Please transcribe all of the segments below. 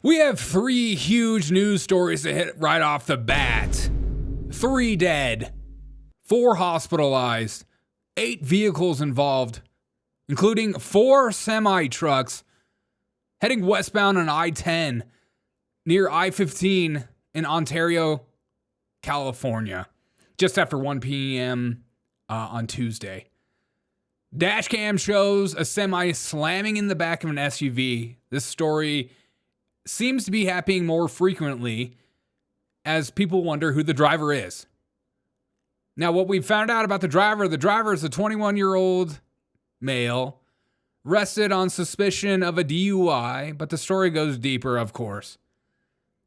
We have 3 huge news stories to hit right off the bat. 3 dead, 4 hospitalized, 8 vehicles involved, including 4 semi-trucks heading westbound on I-10 near I-15 in Ontario, California, just after 1 p.m. On Tuesday. Dashcam shows a semi slamming in the back of an SUV. This story seems to be happening more frequently as people wonder who the driver is. Now, what we found out about the driver is a 21-year-old male arrested on suspicion of a DUI, but the story goes deeper, of course.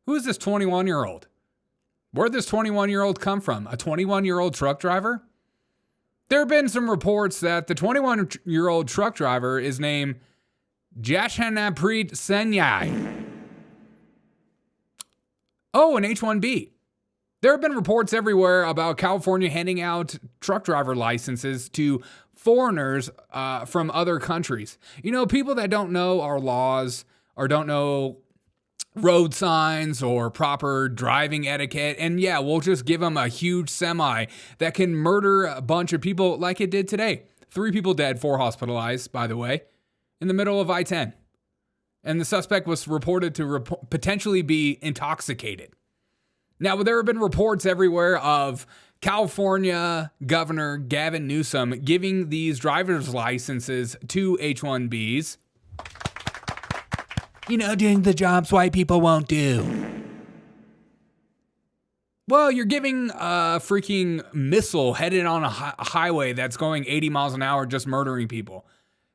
Who is this 21-year-old? Where'd this 21-year-old come from? A 21-year-old truck driver? There have been some reports that the 21-year-old truck driver is named Jashanpreet Senyai. Oh, an H-1B. There have been reports everywhere about California handing out truck driver licenses to foreigners from other countries. You know, people that don't know our laws or don't know road signs or proper driving etiquette. And yeah, we'll just give them a huge semi that can murder a bunch of people like it did today. 3 people dead, 4 hospitalized, by the way, in the middle of I-10. And the suspect was reported to potentially be intoxicated. Now, there have been reports everywhere of California Governor Gavin Newsom giving these driver's licenses to H-1Bs. You know, doing the jobs white people won't do. Well, you're giving a freaking missile headed on a highway that's going 80 miles an hour just murdering people.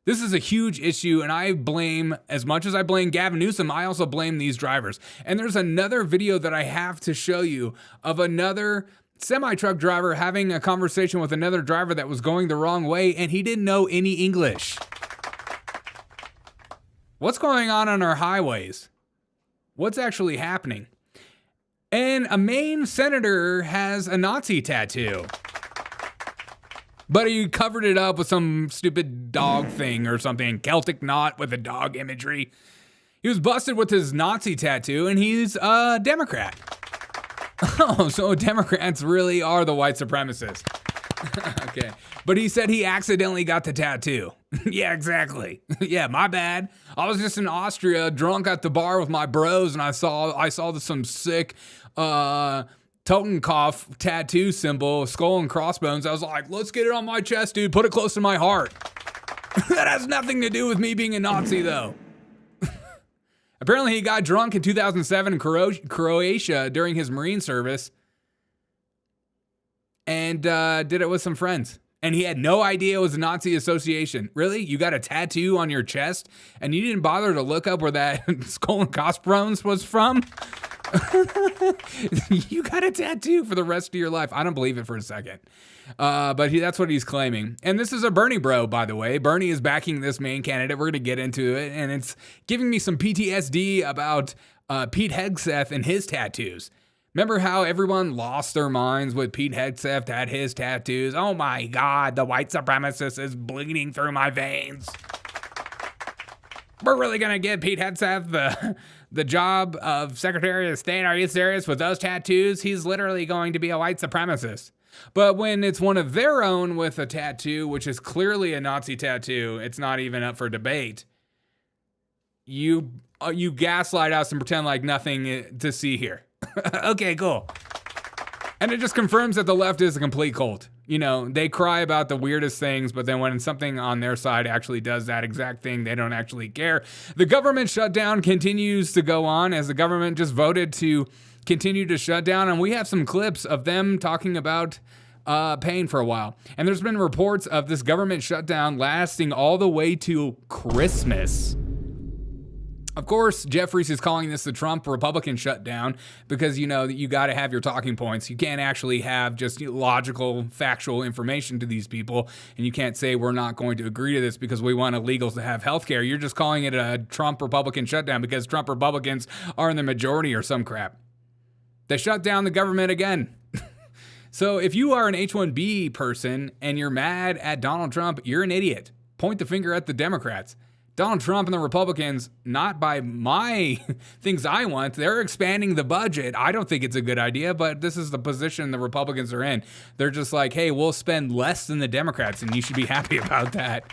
This is a huge issue, and I blame, as much as I blame Gavin Newsom, I also blame these drivers. And there's another video that I have to show you of another semi-truck driver having a conversation with another driver that was going the wrong way, and he didn't know any English. What's going on our highways? What's actually happening? And a Maine senator has a Nazi tattoo. But he covered it up with some stupid dog thing or something. Celtic knot with a dog imagery. He was busted with his Nazi tattoo, and he's a Democrat. Oh, so Democrats really are the white supremacists. Okay. But he said he accidentally got the tattoo. Yeah, exactly. Yeah, my bad. I was just in Austria, drunk at the bar with my bros, and I saw some sick Totenkopf tattoo symbol, skull and crossbones. I was like, let's get it on my chest, dude. Put it close to my heart. That has nothing to do with me being a Nazi, though. Apparently, he got drunk in 2007 in Croatia during his Marine service and did it with some friends. And he had no idea it was a Nazi association. Really? You got a tattoo on your chest and you didn't bother to look up where that skull and crossbones was from? You got a tattoo for the rest of your life. I don't believe it for a second. But that's what he's claiming. And this is a Bernie bro, by the way. Bernie is backing this main candidate. We're going to get into it. And it's giving me some PTSD about Pete Hegseth and his tattoos. Remember how everyone lost their minds with Pete Hegseth had his tattoos? Oh my God, the white supremacist is bleeding through my veins. We're really going to give Pete Hegseth the job of Secretary of State. Are you serious? With those tattoos, he's literally going to be a white supremacist. But when it's one of their own with a tattoo, which is clearly a Nazi tattoo, it's not even up for debate. You gaslight us and pretend like nothing to see here. Okay, cool. And it just confirms that the left is a complete cult. You know, they cry about the weirdest things, but then when something on their side actually does that exact thing, they don't actually care. The government shutdown continues to go on as the government just voted to continue to shut down. And we have some clips of them talking about paying for a while. And there's been reports of this government shutdown lasting all the way to Christmas. Of course, Jeffries is calling this the Trump Republican shutdown because, you know, you got to have your talking points. You can't actually have just logical, factual information to these people. And you can't say we're not going to agree to this because we want illegals to have health care. You're just calling it a Trump Republican shutdown because Trump Republicans are in the majority or some crap. They shut down the government again. So if you are an H-1B person and you're mad at Donald Trump, you're an idiot. Point the finger at the Democrats. Donald Trump and the Republicans, not by my things I want, they're expanding the budget. I don't think it's a good idea, but this is the position the Republicans are in. They're just like, hey, we'll spend less than the Democrats, and you should be happy about that.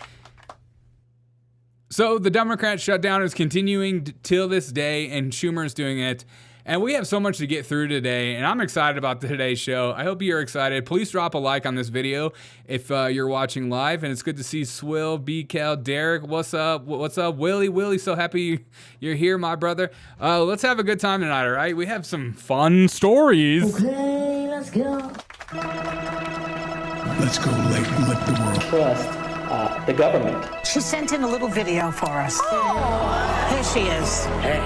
So the Democrat shutdown is continuing till this day, and Schumer's doing it. And we have so much to get through today, and I'm excited about today's show. I hope you're excited. Please drop a like on this video if you're watching live, and it's good to see Swill, BKL, Derek. What's up? What's up, Willie? Willie, so happy you're here, my brother. Let's have a good time tonight, all right? We have some fun stories. Okay, let's go. Let's go lick the world. Trust the government. She sent in a little video for us. Oh. Here she is. Hey,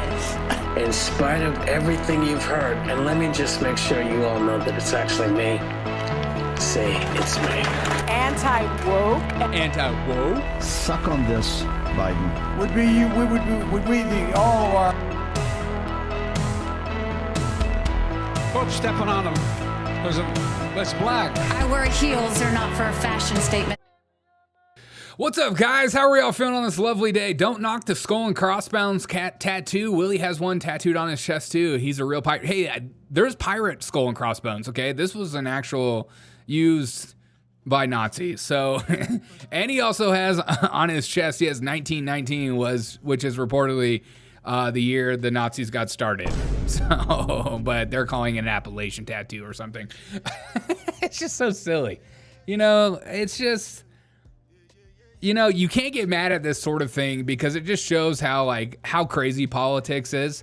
in spite of everything you've heard, and let me just make sure you all know that it's actually me. Say it's me. Anti-woke. Anti-woke? Suck on this, Biden. Would we the all our folks stepping on them because of less black. I wear heels, they're not for a fashion statement. What's up, guys? How are y'all feeling on this lovely day? Don't knock the skull and crossbones cat tattoo. Willie has one tattooed on his chest too. He's a real pirate. Hey, there's pirate skull and crossbones, okay? This was an actual used by Nazis. So, and he also has on his chest, he has 1919 which is reportedly the year the Nazis got started. So, but they're calling it an Appalachian tattoo or something. It's just so silly. You know, it's just... You know, you can't get mad at this sort of thing because it just shows how crazy politics is.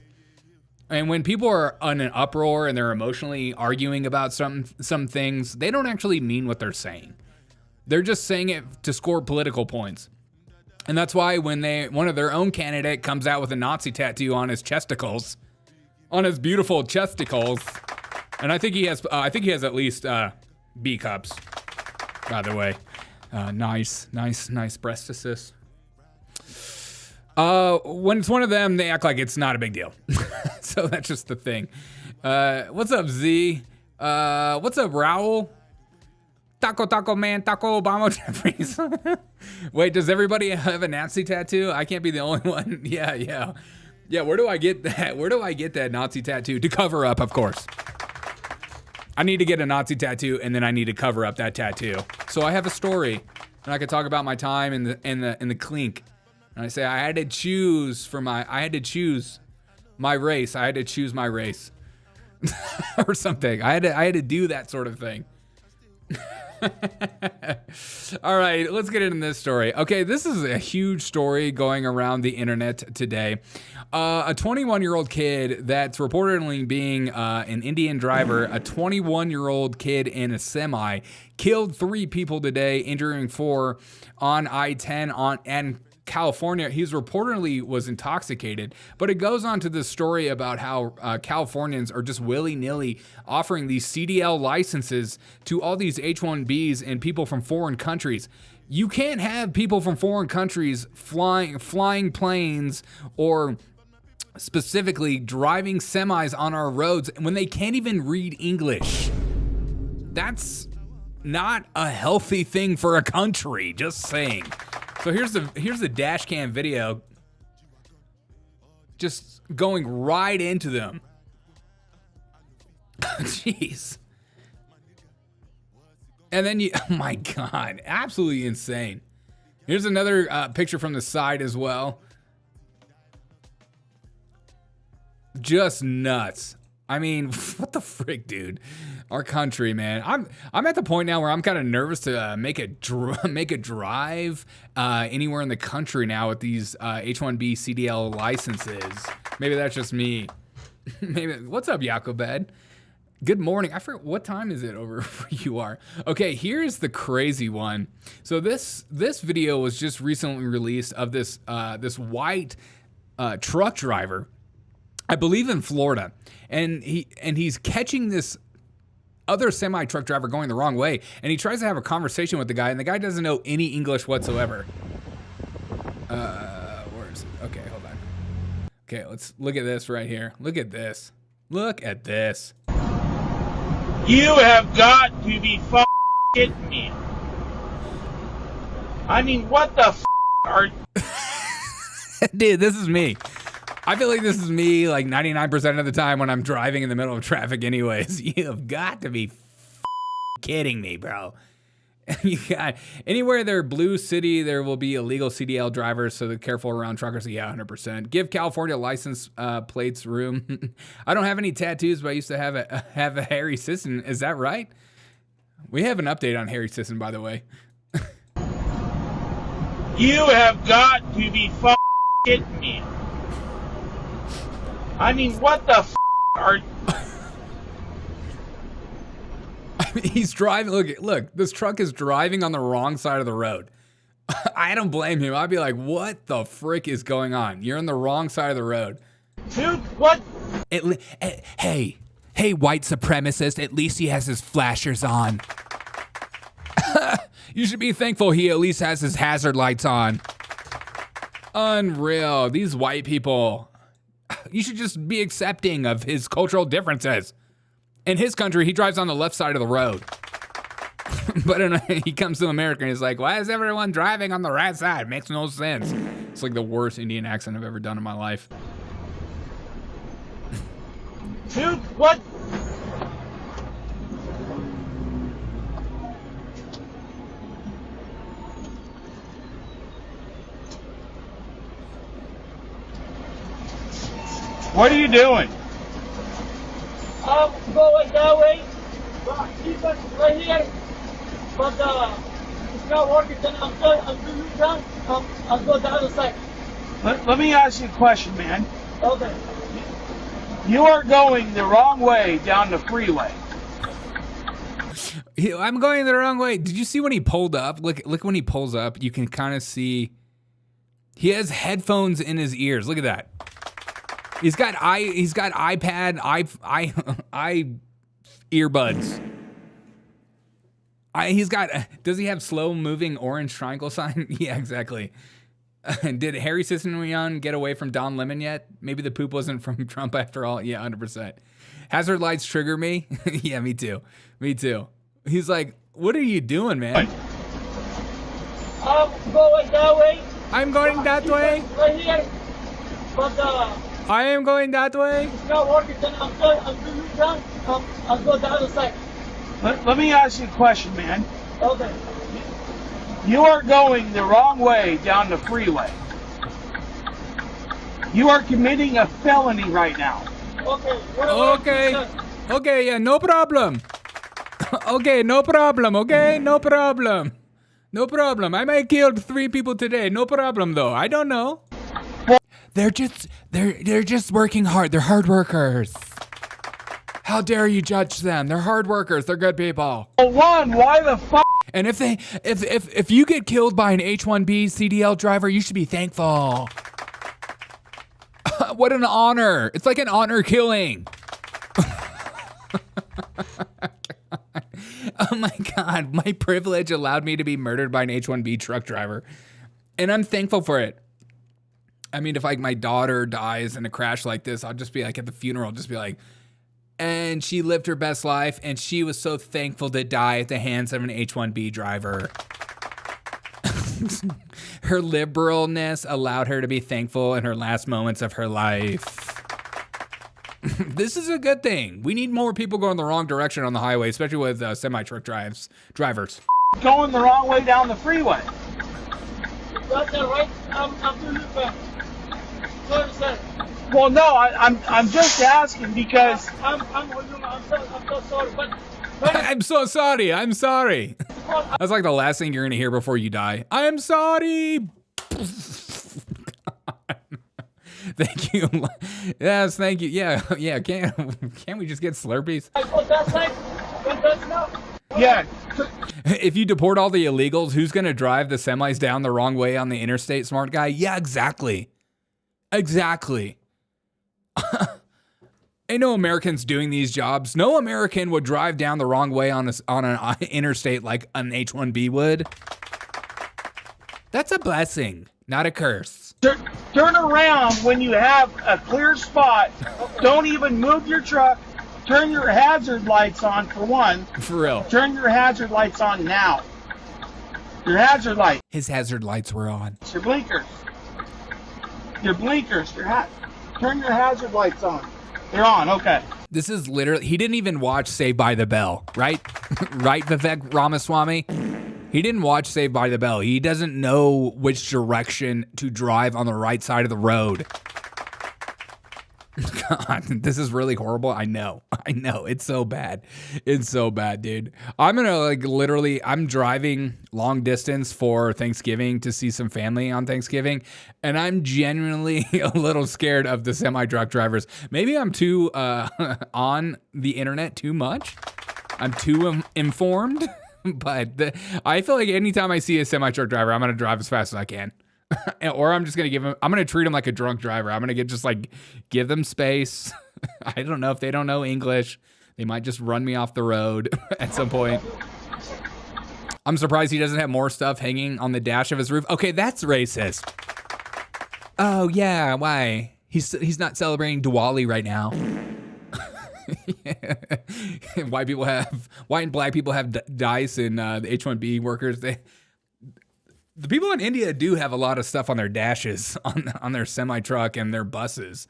And when people are in an uproar and they're emotionally arguing about some things, they don't actually mean what they're saying. They're just saying it to score political points. And that's why when one of their own candidate comes out with a Nazi tattoo on his chesticles, on his beautiful chesticles, and I think he has at least B cups, by the way. Nice breastises. When it's one of them, they act like it's not a big deal. So that's just the thing. What's up, Z? What's up, Raul? Taco man, Taco Obama Jeffries. Wait, does everybody have a Nazi tattoo? I can't be the only one. Yeah. Where do I get that? Where do I get that Nazi tattoo? To cover up, of course. I need to get a Nazi tattoo, and then I need to cover up that tattoo. So I have a story, and I could talk about my time in the clink. And I say I had to choose my race. I had to choose my race, or something. I had to do that sort of thing. All right, let's get into this story. Okay, this is a huge story going around the internet today. A 21-year-old kid that's reportedly being an Indian driver, a 21-year-old kid in a semi, killed 3 people today, injuring 4 on I-10 and California. He's reportedly was intoxicated, but it goes on to this story about how Californians are just willy-nilly offering these CDL licenses to all these H-1Bs and people from foreign countries. You can't have people from foreign countries flying planes or specifically driving semis on our roads when they can't even read English. That's not a healthy thing for a country, just saying. So here's the Dashcam video, just going right into them. Jeez. And then oh my God, absolutely insane. Here's another picture from the side as well. Just nuts. I mean, what the frick, dude? Our country, man. I'm at the point now where I'm kind of nervous to make a drive anywhere in the country now with these H-1B CDL licenses. Maybe that's just me. Maybe. What's up, Yakobed? Good morning. I forget, what time is it over where you are? Okay, here's the crazy one. So this video was just recently released of this white truck driver, I believe in Florida, and he's catching this other semi truck driver going the wrong way, and he tries to have a conversation with the guy, and the guy doesn't know any English whatsoever. Where is it? Okay, hold on. Okay, let's look at this right here. Look at this. Look at this. You have got to be kidding me. I mean, what the are Dude, this is me. I feel like this is me like 99% of the time when I'm driving in the middle of traffic anyways. You have got to be kidding me, bro. You got anywhere there blue city, there will be illegal CDL drivers, so they're careful around truckers. Yeah, 100%. Give California license plates room. I don't have any tattoos, but I used to have a Harry Sisson. Is that right? We have an update on Harry Sisson, by the way. You have got to be kidding me. I mean, what the are... He's driving. Look, this truck is driving on the wrong side of the road. I don't blame him. I'd be like, what the frick is going on? You're on the wrong side of the road. Dude, what? Hey, white supremacist, at least he has his flashers on. You should be thankful he at least has his hazard lights on. Unreal. These white people. You should just be accepting of his cultural differences. In his country, he drives on the left side of the road. But he comes to America and he's like, why is everyone driving on the right side? Makes no sense. It's like the worst Indian accent I've ever done in my life. Dude, what? What are you doing? I'm going that way. Keep us right here. But it's not working. Then I'm doing U-turn. I'll go the other side. Let me ask you a question, man. Okay. You are going the wrong way down the freeway. I'm going the wrong way. Did you see when he pulled up? Look when he pulls up. You can kind of see he has headphones in his ears. Look at that. He's got iPad, earbuds. Does he have slow moving orange triangle sign? Yeah, exactly. Did Harry Sisson get away from Don Lemon yet? Maybe the poop wasn't from Trump after all. Yeah, 100%. Hazard lights trigger me. Yeah, me too. He's like, what are you doing, man? I'm going that way. I'm going that way. Right here. But I am going that way. it's not working. Then I'm doing U-turn. I'll go the other side. Let me ask you a question, man. Okay. You are going the wrong way down the freeway. You are committing a felony right now. Okay. Okay, yeah, no problem. Okay, no problem. I might have killed 3 people today. No problem though. I don't know. They're just working hard. They're hard workers. How dare you judge them? They're hard workers. They're good people. Well, why the fuck? And if you get killed by an H-1B CDL driver, you should be thankful. What an honor. It's like an honor killing. Oh my God. My privilege allowed me to be murdered by an H-1B truck driver. And I'm thankful for it. I mean, if like my daughter dies in a crash like this, I'll just be like at the funeral, just be like, and she lived her best life, and she was so thankful to die at the hands of an H-1B driver. Her liberalness allowed her to be thankful in her last moments of her life. This is a good thing. We need more people going the wrong direction on the highway, especially with semi-truck drivers. Going the wrong way down the freeway. That's all right. I'm doing U-turn. Well, no, I'm just asking because I'm so sorry, but I'm so sorry. That's like the last thing you're gonna hear before you die. I'm sorry. Thank you. Yes, thank you. Yeah. Can't we just get Slurpees? yeah. If you deport all the illegals, who's gonna drive the semis down the wrong way on the interstate, smart guy? Yeah, exactly. Ain't no Americans doing these jobs. No American would drive down the wrong way on an interstate like an H-1B would. That's a blessing, not a curse. Turn around when you have a clear spot. Don't even move your truck. Turn your hazard lights on for one. For real. Turn your hazard lights on now. Your hazard light. His hazard lights were on. Your blinkers. Your blinkers, turn your hazard lights on. They're on, okay. This is literally, he didn't even watch Saved by the Bell, right? Right, Vivek Ramaswamy? He didn't watch Saved by the Bell. He doesn't know which direction to drive on the right side of the road. God, this is really horrible. I know. It's so bad. It's so bad, dude. I'm gonna I'm driving long distance for Thanksgiving to see some family on Thanksgiving, and I'm genuinely a little scared of the semi-truck drivers. Maybe I'm too on the internet too much. I'm too informed, but I feel like anytime I see a semi-truck driver, I'm gonna drive as fast as I can. Or I'm just going to I'm going to treat them like a drunk driver. I'm going to give them space. I don't know if they don't know English. They might just run me off the road at some point. I'm surprised he doesn't have more stuff hanging on the dash of his roof. Okay, that's racist. Oh yeah, why? He's not celebrating Diwali right now. White and black people have dice, and the H-1B workers, the people in India do have a lot of stuff on their dashes, on their semi-truck and their buses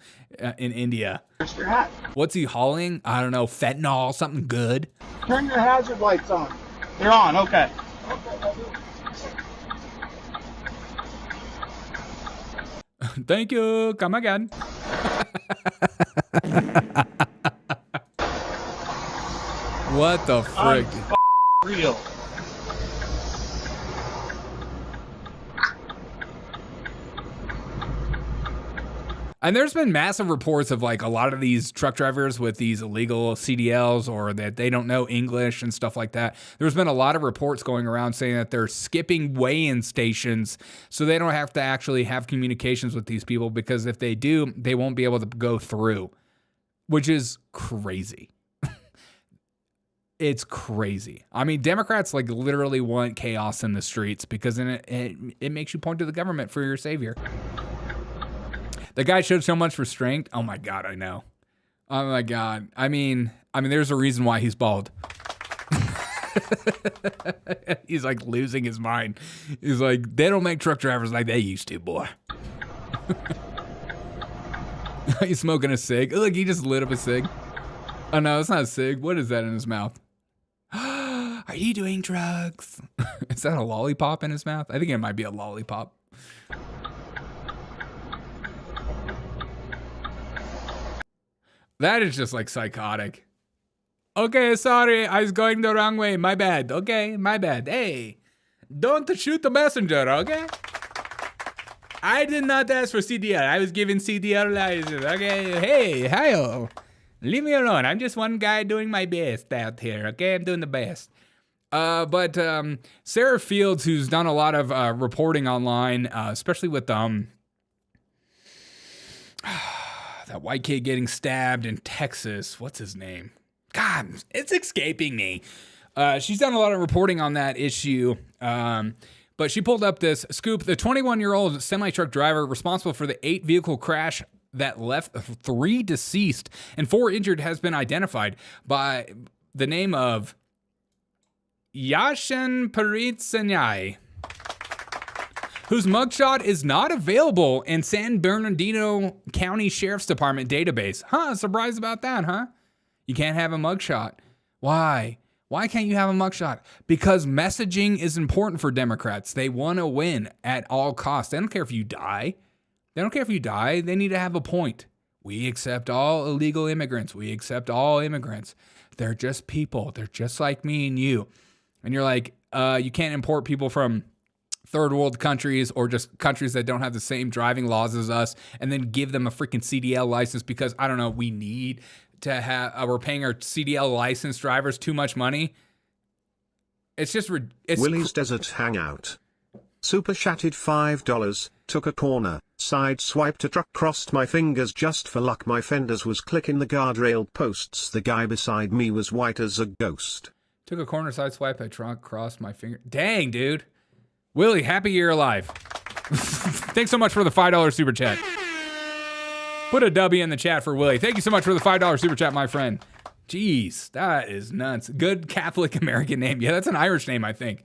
in India. What's he hauling? I don't know, fentanyl, something good. Turn your hazard lights on. They're on, okay. Thank you, come again. What the frick? Real. And there's been massive reports of a lot of these truck drivers with these illegal CDLs, or that they don't know English and stuff like that. There's been a lot of reports going around saying that they're skipping weigh-in stations so they don't have to actually have communications with these people, because if they do, they won't be able to go through, which is crazy. It's crazy. I mean, Democrats literally want chaos in the streets, because then it makes you point to the government for your savior. The guy showed so much restraint. Oh my God, I know. Oh my God. I mean, there's a reason why he's bald. He's losing his mind. He's they don't make truck drivers like they used to, boy. He's smoking a cig. Look, he just lit up a cig. Oh no, it's not a cig. What is that in his mouth? Are you doing drugs? Is that a lollipop in his mouth? I think it might be a lollipop. That is just psychotic. Okay, sorry, I was going the wrong way. My bad. Okay, my bad. Hey, don't shoot the messenger, okay? I did not ask for CDL. I was given CDL license, okay? Hey, hi-oh. Leave me alone. I'm just one guy doing my best out here, okay? I'm doing the best. But Sarah Fields, who's done a lot of reporting online, especially with that white kid getting stabbed in Texas. What's his name? God, it's escaping me. She's done a lot of reporting on that issue. But she pulled up this scoop. The 21-year-old semi-truck driver responsible for the 8-vehicle crash that left 3 deceased and 4 injured has been identified by the name of Yashin Paritsenyai, whose mugshot is not available in San Bernardino County Sheriff's Department database. Surprised about that, huh? You can't have a mugshot. Why? Why can't you have a mugshot? Because messaging is important for Democrats. They want to win at all costs. They don't care if you die. They don't care if you die. They need to have a point. We accept all illegal immigrants. We accept all immigrants. They're just people. They're just like me and you. And you're you can't import people from third world countries or just countries that don't have the same driving laws as us and then give them a freaking CDL license because, I don't know, we need to have, we're paying our CDL license drivers too much money. It's just, Willie's Desert Hangout. Super chatted $5, took a corner, side swiped a truck, crossed my fingers just for luck, my fenders was clicking the guardrail posts, the guy beside me was white as a ghost. Took a corner, side swipe a truck, crossed my finger. Dang, dude. Willie, happy you're alive. Thanks so much for the $5 super chat. Put a W in the chat for Willie. Thank you so much for the $5 super chat, my friend. Jeez, that is nuts. Good Catholic American name. Yeah, that's an Irish name, I think.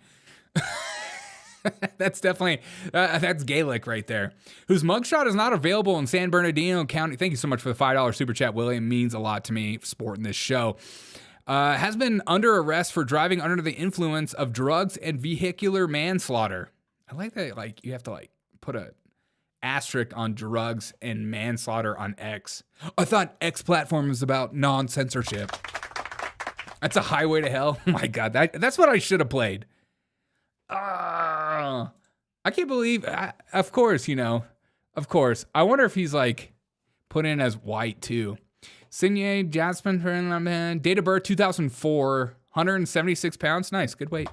That's definitely, that's Gaelic right there. Whose mugshot is not available in San Bernardino County. Thank you so much for the $5 super chat, William. Means a lot to me supporting this show. Has been under arrest for driving under the influence of drugs and vehicular manslaughter. I like that, like, you have to, like, put a asterisk on drugs and manslaughter on X. I thought X platform was about non-censorship. That's a highway to hell. Oh my God, that's what I should have played. I can't believe, of course, you know, of course. I wonder if he's like put in as white too. Sinye Jasmine, date of birth 2004, 176 pounds. Nice, good weight.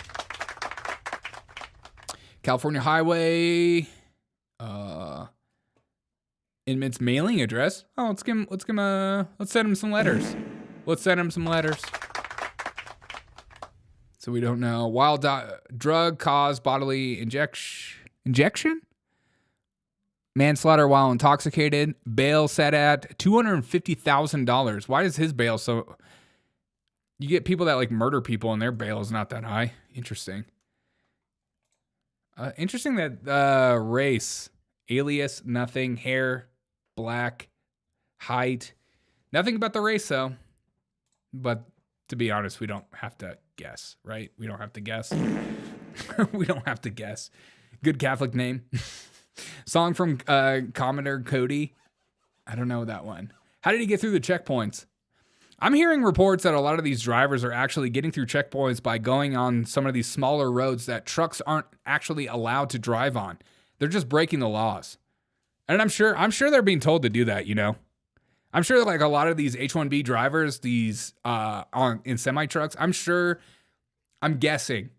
California highway, inmate's mailing address. Oh, let's send him some letters. Let's send him some letters. So we don't know. Wild drug caused bodily injection? Manslaughter while intoxicated. Bail set at $250,000. Why is his bail so... You get people that like murder people and their bail is not that high. Interesting. Interesting that race, alias, nothing, hair, black, height. Nothing about the race though. But to be honest, we don't have to guess, right? We don't have to guess. We don't have to guess. Good Catholic name. Song from Commodore Cody. I don't know that one. How did he get through the checkpoints? I'm hearing reports that a lot of these drivers are actually getting through checkpoints by going on some of these smaller roads that trucks aren't actually allowed to drive on. They're just breaking the laws. And I'm sure they're being told to do that, you know? I'm sure like a lot of these H-1B drivers, these in semi-trucks, I'm guessing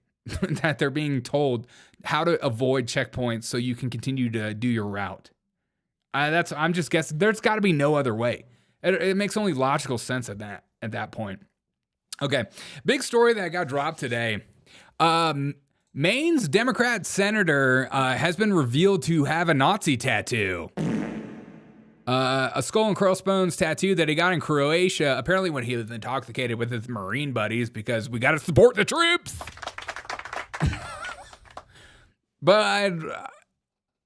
that they're being told how to avoid checkpoints so you can continue to do your route. I'm just guessing. There's got to be no other way. It makes only logical sense at that point. Okay, big story that got dropped today. Maine's Democrat senator has been revealed to have a Nazi tattoo. A skull and crossbones tattoo that he got in Croatia, apparently when he was intoxicated with his Marine buddies, because we got to support the troops. But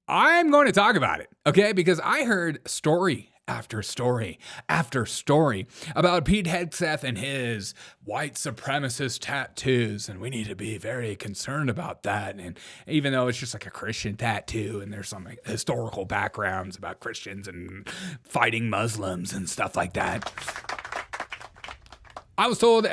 I'm going to talk about it, okay? Because I heard story after story after story about Pete Hegseth and his white supremacist tattoos, and we need to be very concerned about that. And even though it's just like a Christian tattoo, and there's some like historical backgrounds about Christians and fighting Muslims and stuff like that. I was told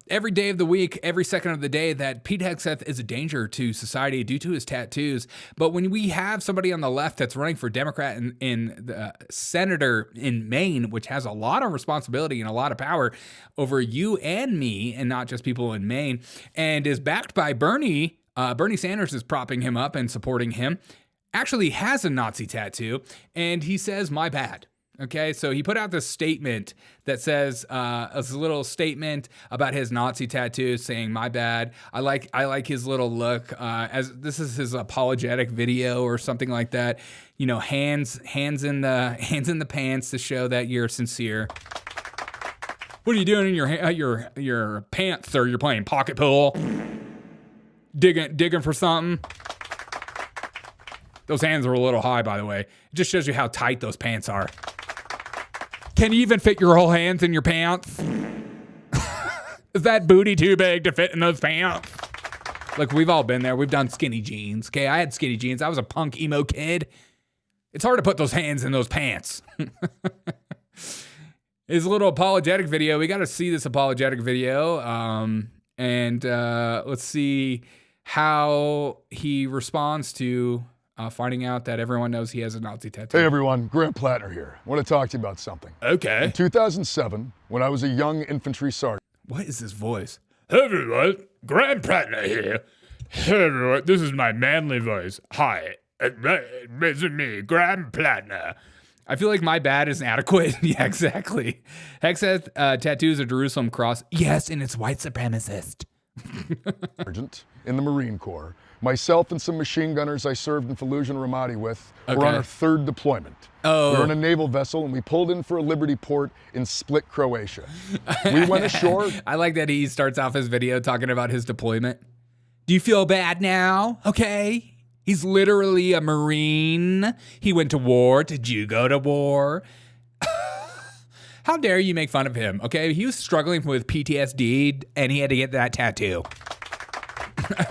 every day of the week, every second of the day, that Pete Hegseth is a danger to society due to his tattoos. But when we have somebody on the left that's running for Democrat in the senator in Maine, which has a lot of responsibility and a lot of power over you and me, and not just people in Maine, and is backed by Bernie Sanders is propping him up and supporting him, actually has a Nazi tattoo, and he says, "My bad." Okay, so he put out this statement that says a little statement about his Nazi tattoo, saying "my bad." I like his little look. As this is his apologetic video or something like that. You know, hands in the pants to show that you're sincere. What are you doing in your pants, sir? You're playing pocket pool, digging for something. Those hands are a little high, by the way. It just shows you how tight those pants are. Can you even fit your whole hands in your pants? Is that booty too big to fit in those pants? Look, we've all been there. We've done skinny jeans. Okay, I had skinny jeans. I was a punk emo kid. It's hard to put those hands in those pants. His little apologetic video. We got to see this apologetic video. And let's see how he responds to finding out that everyone knows he has a Nazi tattoo. Hey everyone, Graham Plattner here. I want to talk to you about something. Okay. In 2007, when I was a young infantry sergeant. What is this voice? Hey everyone, Graham Plattner here. Hey everyone, this is my manly voice. Hi, it's me, Graham Plattner. I feel like my bad is inadequate. Yeah, exactly. Hegseth tattoos a Jerusalem cross. Yes, and it's white supremacist. Sergeant in the Marine Corps. Myself and some machine gunners I served in Fallujah and Ramadi with were on our third deployment. Oh. We were on a naval vessel and we pulled in for a Liberty port in Split, Croatia. We went ashore. I like that he starts off his video talking about his deployment. Do you feel bad now? Okay. He's literally a Marine. He went to war. Did you go to war? How dare you make fun of him? Okay. He was struggling with PTSD and he had to get that tattoo.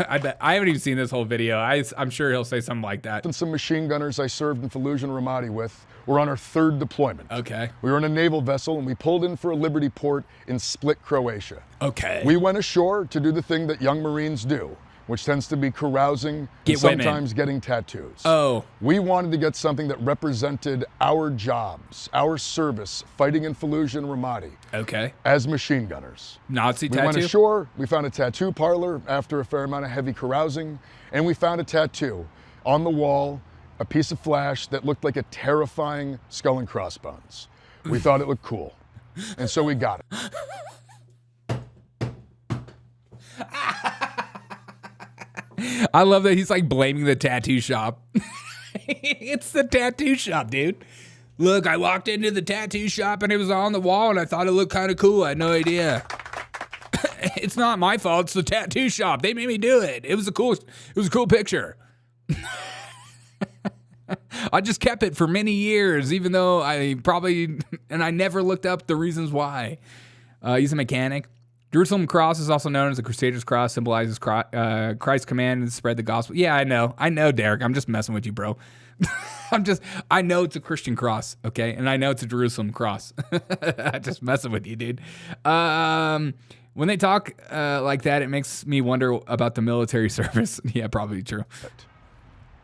I bet. I haven't even seen this whole video. I'm sure he'll say something like that. And some machine gunners I served in Fallujah and Ramadi with were on our third deployment. Okay. We were in a naval vessel and we pulled in for a Liberty port in Split, Croatia. Okay. We went ashore to do the thing that young Marines do, which tends to be carousing Get and sometimes getting tattoos. Oh. We wanted to get something that represented our jobs, our service, fighting in Fallujah and Ramadi. Okay. As machine gunners. Nazi We tattoo? went ashore, we found a tattoo parlor after a fair amount of heavy carousing, and we found a tattoo on the wall, a piece of flash that looked like a terrifying skull and crossbones. We thought it looked cool, and so we got it. I love that he's like blaming the tattoo shop. It's the tattoo shop, dude. Look, I walked into the tattoo shop and it was on the wall and I thought it looked kind of cool. I had no idea. It's not my fault. It's the tattoo shop. They made me do it. It was a cool picture. I just kept it for many years, even though I never looked up the reasons why. He's a mechanic. Jerusalem cross is also known as the Crusader's cross, symbolizes Christ's command to spread the gospel. Yeah, I know, Derek. I'm just messing with you, bro. I know it's a Christian cross, okay? And I know it's a Jerusalem cross. I'm just messing with you, dude. When they talk like that, it makes me wonder about the military service. Yeah, probably true.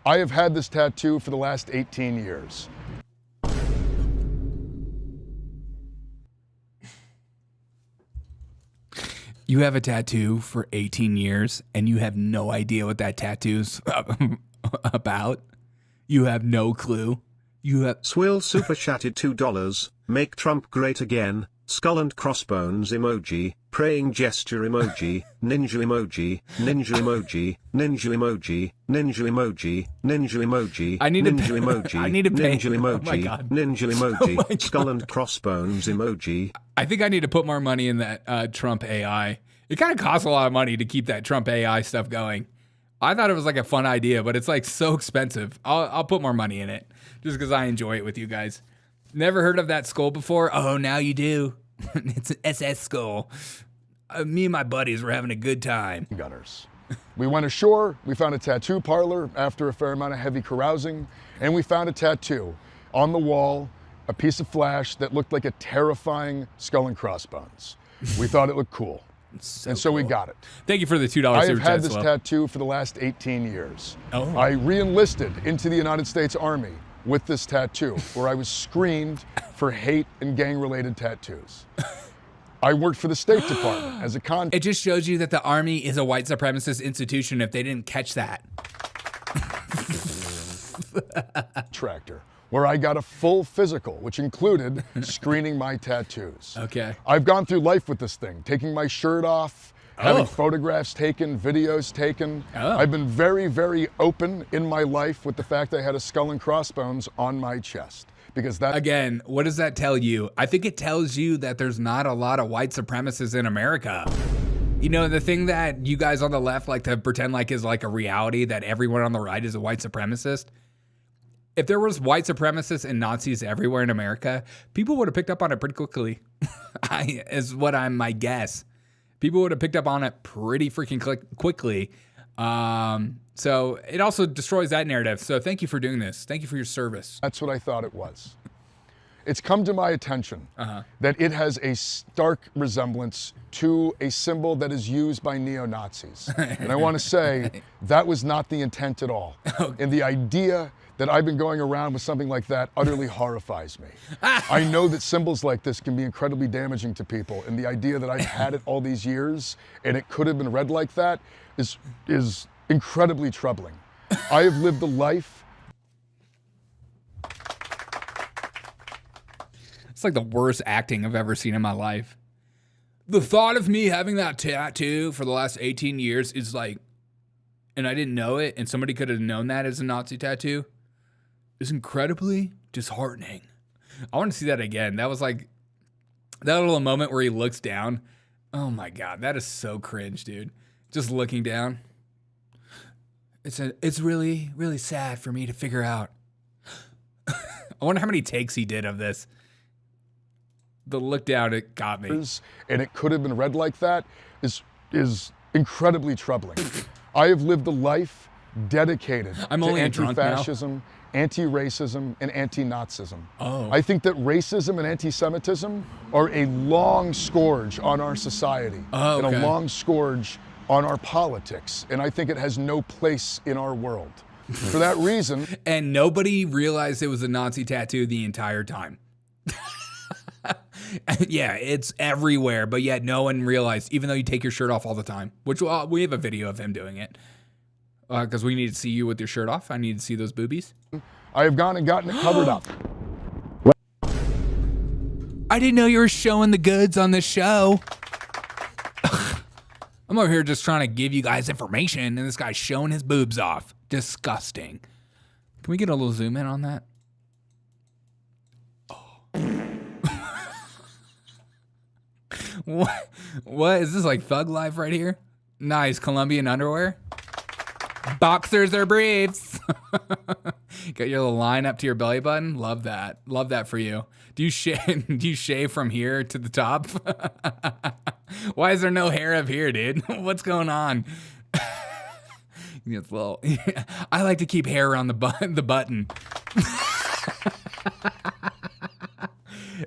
I have had this tattoo for the last 18 years. You have a tattoo for 18 years and you have no idea what that tattoo's about? You have no clue? You have... Swill super chatted $2. Make Trump great again. Skull and crossbones emoji. Praying gesture emoji. Ninja emoji. Ninja emoji. Ninja emoji. Ninja emoji. Ninja emoji. I need to ninja emoji. I need to pay. Ninja emoji. Oh my God. Ninja emoji. Skull and crossbones emoji. I think I need to put more money in that Trump AI. It kind of costs a lot of money to keep that Trump AI stuff going. I thought it was like a fun idea, but it's like so expensive. I'll put more money in it just because I enjoy it with you guys. Never heard of that skull before? Oh, now you do. It's an SS skull. Me and my buddies were having a good time. Gunners. We went ashore, we found a tattoo parlor after a fair amount of heavy carousing, and we found a tattoo on the wall, a piece of flash that looked like a terrifying skull and crossbones. We thought it looked cool. So we got it. Thank you for the $2 I have super had chat, this Slow. tattoo for the last 18 years. Oh. I re-enlisted into the United States Army with this tattoo, where I was screened for hate and gang-related tattoos. I worked for the State Department as a contractor. It just shows you that the Army is a white supremacist institution if they didn't catch that. Where I got a full physical, which included screening my tattoos. Okay. I've gone through life with this thing, taking my shirt off, having photographs taken, videos taken. I've been very, very open in my life with the fact I had a skull and crossbones on my chest. Because that... Again, what does that tell you? I think it tells you that there's not a lot of white supremacists in America. You know, the thing that you guys on the left like to pretend like is like a reality, that everyone on the right is a white supremacist. If there was white supremacists and Nazis everywhere in America, people would have picked up on it pretty quickly. Is what my guess. People would have picked up on it pretty freaking quickly. So it also destroys that narrative. So thank you for doing this. Thank you for your service. That's what I thought it was. It's come to my attention that it has a stark resemblance to a symbol that is used by neo-Nazis. And I want to say that was not the intent at all. And the idea that I've been going around with something like that utterly horrifies me. I know that symbols like this can be incredibly damaging to people, and the idea that I've had it all these years and it could have been read like that is incredibly troubling. I have lived a life. It's like the worst acting I've ever seen in my life. The thought of me having that tattoo for the last 18 years is like, and I didn't know it, and somebody could have known that as a Nazi tattoo, is incredibly disheartening. I want to see that again. That was like that little moment where he looks down. Oh my God, that is so cringe, dude. Just looking down. It's really, really sad for me to figure out. I wonder how many takes he did of this. The look down, it got me. And it could have been read like that is incredibly troubling. I have lived a life dedicated to anti-fascism, anti-racism, and anti-Nazism. Oh. I think that racism and anti-Semitism are a long scourge on our society and a long scourge on our politics. And I think it has no place in our world. For that reason. And nobody realized it was a Nazi tattoo the entire time. Yeah, it's everywhere, but yet no one realized, even though you take your shirt off all the time, which we have a video of him doing it. Because we need to see you with your shirt off. I need to see those boobies. I have gone and gotten it covered up. I didn't know you were showing the goods on this show. I'm over here just trying to give you guys information, and this guy's showing his boobs off. Disgusting. Can we get a little zoom in on that? What is this, like Thug Life right here? Nice Colombian underwear. Boxers or briefs. Got your little line up to your belly button. Love that. Love that for you. Do you shave from here to the top? Why is there no hair up here, dude? What's going on? It's little. I like to keep hair around the button.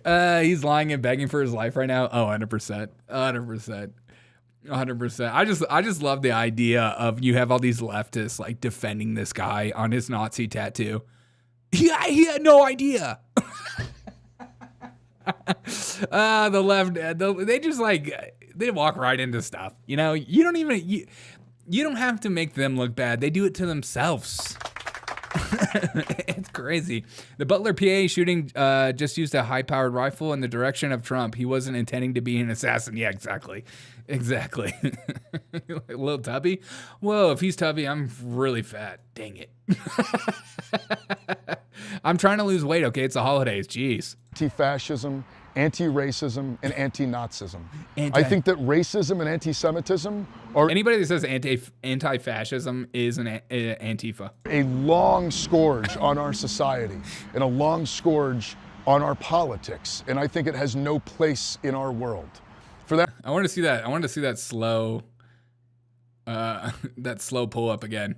He's lying and begging for his life right now. Oh, 100%. 100%. I just love the idea of you have all these leftists like defending this guy on his Nazi tattoo. Yeah, he had no idea. The left, they just like, they walk right into stuff. You know, you don't have to make them look bad. They do it to themselves. It's crazy. The Butler PA shooting just used a high-powered rifle in the direction of Trump. He wasn't intending to be an assassin. Yeah, exactly. Little tubby. Whoa, if he's tubby, I'm really fat. Dang it. I'm trying to lose weight, okay? It's the holidays. Jeez. Anti-fascism, anti-racism, and anti-Nazism. I think that racism and anti-Semitism are... Anybody that says anti-fascism is an Antifa. A long scourge on our society and a long scourge on our politics. And I think it has no place in our world. For that... I want to see that. I want to see that slow pull up again.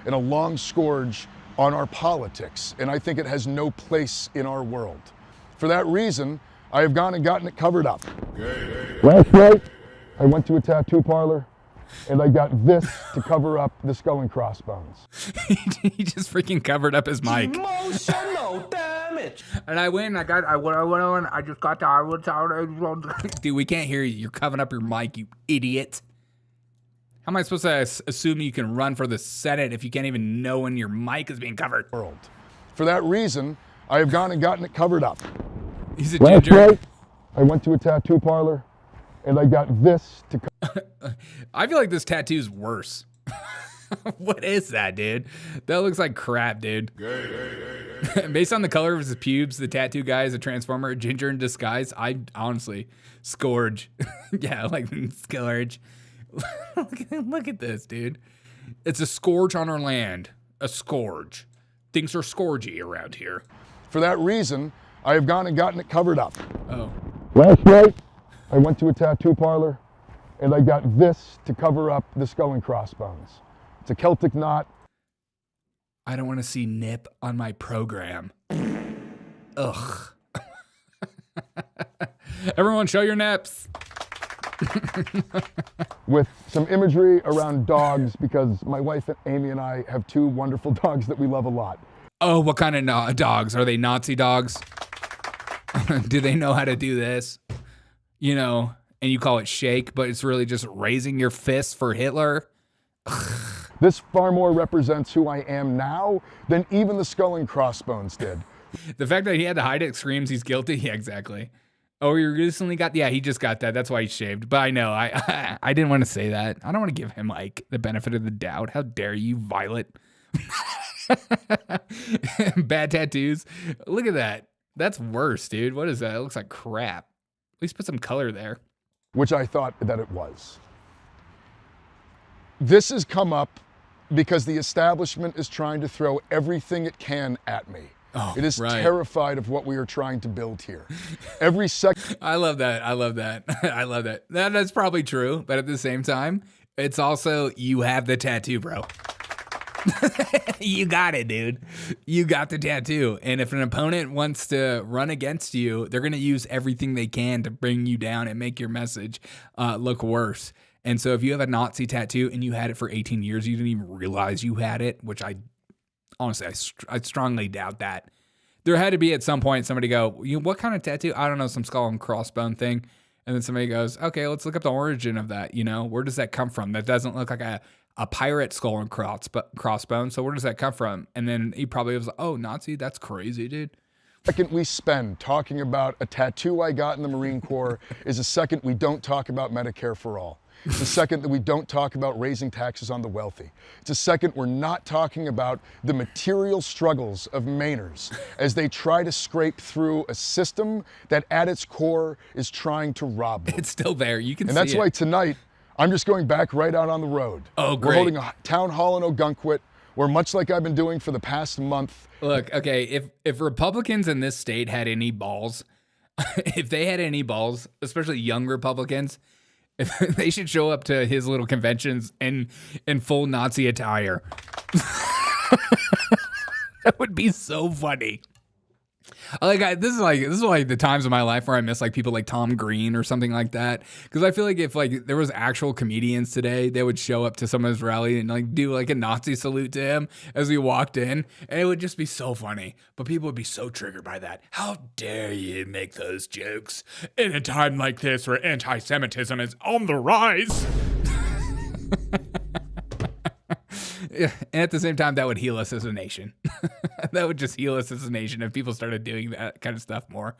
And a long scourge on our politics. And I think it has no place in our world. For that reason, I have gone and gotten it covered up. Last night, I went to a tattoo parlor, and I got this to cover up the skull and crossbones. He just freaking covered up his mic. Emotional damage. And I went on, I just got the... Dude, we can't hear you. You're covering up your mic, you idiot. How am I supposed to assume you can run for the Senate if you can't even know when your mic is being covered? For that reason, I have gone and gotten it covered up. He's a ginger. Last night, I went to a tattoo parlor, and I got this to... I feel like this tattoo's worse. What is that, dude? That looks like crap, dude. Based on the color of his pubes, the tattoo guy is a transformer, ginger in disguise. I honestly, scourge. Yeah, like scourge. Look at this, dude. It's a scourge on our land. A scourge. Things are scourgy around here. For that reason, I have gone and gotten it covered up. Oh. Last night, I went to a tattoo parlor, and I got this to cover up the skull and crossbones. It's a Celtic knot. I don't want to see nip on my program. Ugh. Everyone show your nips. With some imagery around dogs, because my wife Amy and I have two wonderful dogs that we love a lot. Oh, what kind of dogs? Are they Nazi dogs? Do they know how to do this? You know, and you call it shake, but it's really just raising your fist for Hitler? This far more represents who I am now than even the skull and crossbones did. The fact that he had to hide it screams he's guilty. Yeah, exactly. Oh, he recently got... Yeah, he just got that. That's why he shaved. But I know, I didn't want to say that. I don't want to give him, like, the benefit of the doubt. How dare you, Violet? Bad tattoos. Look at that. That's worse, dude. What is that? It looks like crap. At least put some color there. Which I thought that it was. This has come up because the establishment is trying to throw everything it can at me. It is terrified of what we are trying to build here. Every second. I love that. I love that. I love that. That's probably true, but at the same time, it's also, you have the tattoo, bro. You got it, dude. You got the tattoo. And if an opponent wants to run against you, they're going to use everything they can to bring you down and make your message look worse. And so if you have a Nazi tattoo and you had it for 18 years, you didn't even realize you had it, which honestly, I strongly doubt that. There had to be at some point somebody go, what kind of tattoo? I don't know, some skull and crossbone thing. And then somebody goes, okay, let's look up the origin of that. Where does that come from? That doesn't look like a pirate skull and crossbone. So where does that come from? And then he probably was like, oh, Nazi, that's crazy, dude. Second we spend talking about a tattoo I got in the Marine Corps is a second we don't talk about Medicare for all. It's a second that we don't talk about raising taxes on the wealthy. It's a second we're not talking about the material struggles of Mainers as they try to scrape through a system that at its core is trying to rob them. It's still there. You can see it. And that's why tonight, I'm just going back right out on the road. Oh, great. We're holding a town hall in Ogunquit where, much like I've been doing for the past month. Look, okay, if Republicans in this state had any balls, if they had any balls, especially young Republicans, they should show up to his little conventions in full Nazi attire. That would be so funny. This is like the times of my life where I miss like people like Tom Green or something like that. Because I feel like if like there was actual comedians today, they would show up to some of his rally and like do like a Nazi salute to him as he walked in, and it would just be so funny. But people would be so triggered by that. How dare you make those jokes in a time like this where anti-Semitism is on the rise? Yeah, and at the same time, that would heal us as a nation. That would just heal us as a nation if people started doing that kind of stuff more.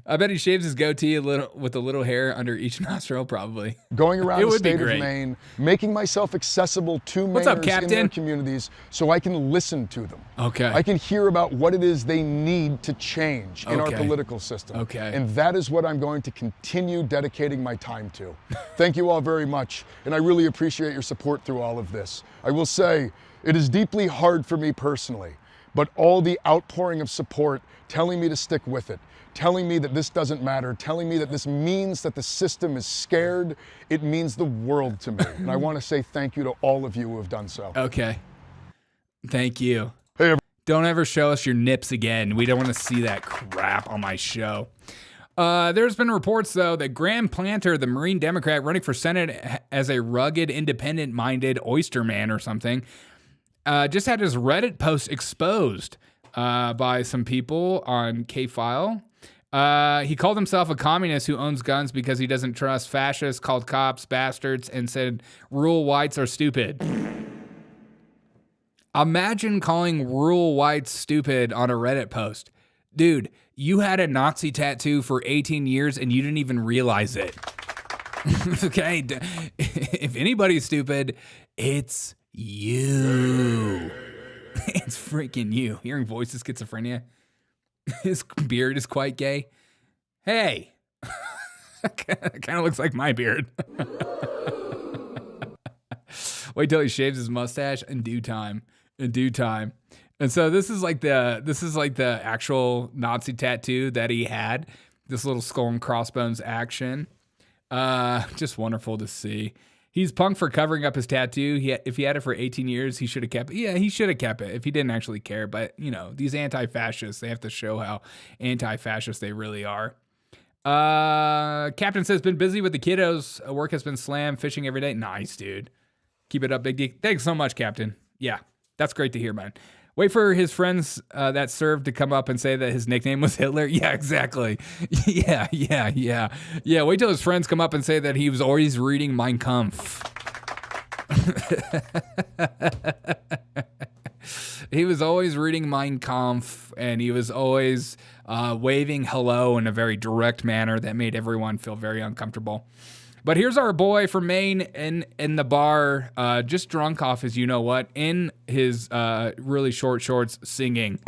I bet he shaves his goatee with a little hair under each nostril, probably. Going around the state of Maine, making myself accessible to Mainers in their communities so I can listen to them. Okay. I can hear about what it is they need to change in our political system. Okay. And that is what I'm going to continue dedicating my time to. Thank you all very much, and I really appreciate your support through all of this. I will say, it is deeply hard for me personally, but all the outpouring of support telling me to stick with it, telling me that this doesn't matter, telling me that this means that the system is scared, it means the world to me. And I want to say thank you to all of you who have done so. Okay. Thank you. Hey, don't ever show us your nips again. We don't want to see that crap on my show. There's been reports, though, that Graham Planter, the Marine Democrat running for Senate as a rugged, independent-minded oyster man or something, just had his Reddit post exposed by some people on K-File. He called himself a communist who owns guns because he doesn't trust fascists, called cops bastards, and said rural whites are stupid. Imagine calling rural whites stupid on a Reddit post. Dude, you had a Nazi tattoo for 18 years and you didn't even realize it. Okay? If anybody's stupid, it's you. It's freaking you. Hearing voices, schizophrenia. His beard is quite gay. Hey. Kind of looks like my beard. Wait till he shaves his mustache in due time. In due time. And so this is like the actual Nazi tattoo that he had. This little skull and crossbones action. Just wonderful to see. He's punked for covering up his tattoo. If he had it for 18 years, he should have kept it. Yeah, he should have kept it if he didn't actually care. But, you know, these anti-fascists, they have to show how anti-fascist they really are. Captain says, been busy with the kiddos. Work has been slammed, fishing every day. Nice, dude. Keep it up, Big D. Thanks so much, Captain. Yeah, that's great to hear, man. Wait for his friends that served to come up and say that his nickname was Hitler. Yeah, exactly. Yeah. Wait till his friends come up and say that he was always reading Mein Kampf. He was always reading Mein Kampf, and he was always waving hello in a very direct manner that made everyone feel very uncomfortable. But here's our boy from Maine in the bar, just drunk off his you-know-what, in his really short shorts singing.